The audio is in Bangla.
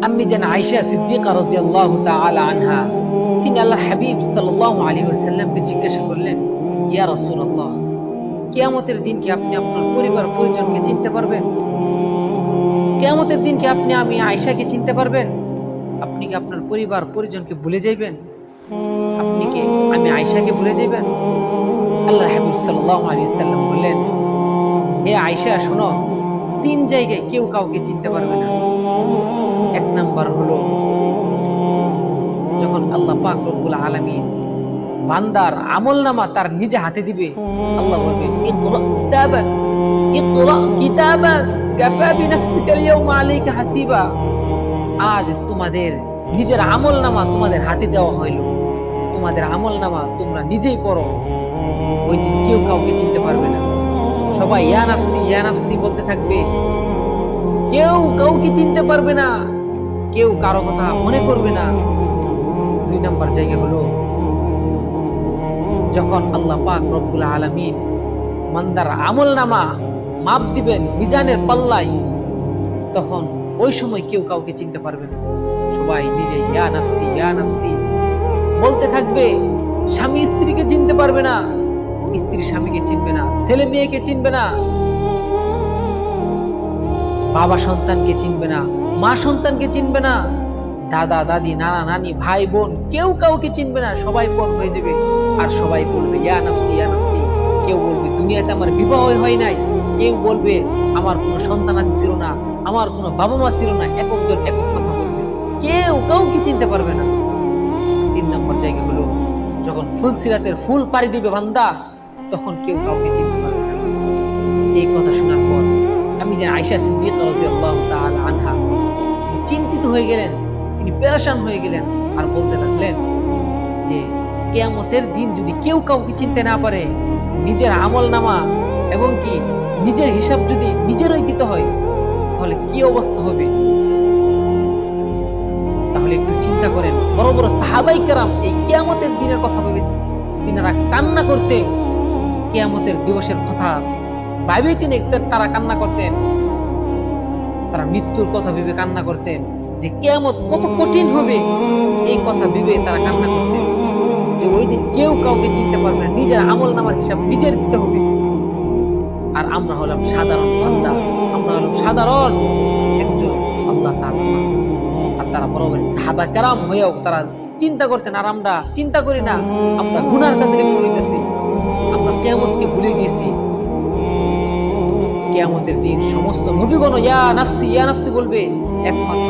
আম্মি জান আয়েশা সিদ্দিকা রাদিয়াল্লাহু তাআলা আনহা তিনি আল্লাহর হাবিব সাল্লাল্লাহু আলাইহি ওয়াসাল্লামকে জিজ্ঞাসা করলেন, ইয়া রাসূলুল্লাহ, কিয়ামতের দিন কি আপনি আপনার পরিবার পরিজনকে চিনতে পারবেন? কিয়ামতের দিন কি আপনি আমি আয়েশাকে চিনতে পারবেন? আপনি কি আপনার পরিবার পরিজনকে ভুলে যাইবেন? আপনি কি আমি আয়েশাকে ভুলে যাইবেন? আল্লাহর হাবিব সাল্লাল্লাহু আলাইহি ওয়াসাল্লাম বললেন, হে আয়েশা শোনো, তিন জায়গায় কেউ কাউকে চিনতে পারবে না। এক নাম্বার হলো যখন আল্লাহ পাক রব্বুল আলামিন বান্দার আমলনামা তার নিজে হাতে দিবে, আল্লাহ বলবেন ইকরা কিতাবাক কাফা বিনাফসিকা আল-ইয়াওমা আলাইকা হাসিবা। আজ তোমাদের নিজের আমলনামা তোমাদের হাতে দেওয়া হইল, তোমাদের আমলনামা তোমরা নিজেই পড়ো। ওই দিন কেউ কাউকে চিনতে পারবে না, সবাই ইয়া নাফসি বলতে থাকবে, কেউ কাউকে চিনতে পারবে না, কেউ কারো কথা মনে করবে না। দুই নাম্বার জায়গা হলো যখন আল্লাহ পাক রব্বুল আলামিন বান্দার আমলনামা মাপ দিবেন মিজানের পাল্লায়, তখন ওই সময় কেউ কাউকে চিনতে পারবে না, সবাই নিজে ইয়া নাফসি বলতে থাকবে। স্বামী স্ত্রীকে চিনতে পারবে না, স্ত্রী স্বামীকে চিনবে না, ছেলে মেয়েকে চিনবে না, বাবা সন্তানকে চিনবে না, মা সন্তানকে চিনবে না, দাদা দাদি নানা নানি ভাই বোন কেউ কাউকে চিনবে না। সবাই পর হয়ে যাবে আর সবাই বলবে ইয়া নাফসি। কেউ বলবে দুনিয়াতে আমার বিবাহ হয় নাই, কেউ বলবে আমার কোনো সন্তানাদি ছিল না, আমার কোনো বাবা মা ছিল না, একজন একক কথা বলবে, কেউ কাউকে চিনতে পারবে না। তিন নম্বর জায়গা হলো যখন ফুলসিরাতের ফুল পাড়ি দিবে বান্দা, তখন কেউ কাউকে চিনতে পারবে না। এই কথা শোনার পর আমি যে আয়েশা সিদ্দিকা রাদিয়াল্লাহু তাআলা আনহা তিনি চিন্তিত হয়ে গেলেন, তিনি পেরেশান হয়ে গেলেন আর বলতে লাগলেন যে কিয়ামতের দিন যদি কেউ কাউকে চিনতে না পারে, নিজের আমলনামা এবং কি নিজের হিসাব যদি নিজেরই দিতে হয়, তাহলে কি অবস্থা হবে? তাহলে একটু চিন্তা করেন, বড় বড় সাহাবাই কেরাম এই কিয়ামতের দিনের কথা ভেবে তিনারা কান্না করতেন, কিয়ামতের দিবসের কথা ভাবে তারা কান্না করতেন, তারা মৃত্যুর কথা ভেবে কান্না করতেন, যে কিয়ামত কত কঠিন হবে এই কথা ভেবে তারা কান্না করতেন, যে ওই দিন কেউ কাউকে চিনতে পারবে না, নিজের আমলনামার হিসাব নিজের দিতে হবে। আর আমরা হলাম সাধারণ বান্দা, আমরা হলাম সাধারণ একজন আল্লাহ তাআলা, আর তারা বরাবর সাহাবা কেরাম হয়েও তারা চিন্তা করতেন, আর আমরা চিন্তা করি না, আমরা গুনার কাছে লিপ্ত হইতেছি, আমরা কিয়ামতকে ভুলে গিয়েছি। কিয়ামতের দিন সমস্ত নবীগণ ইয়া নাফসি বলবে, একমাত্র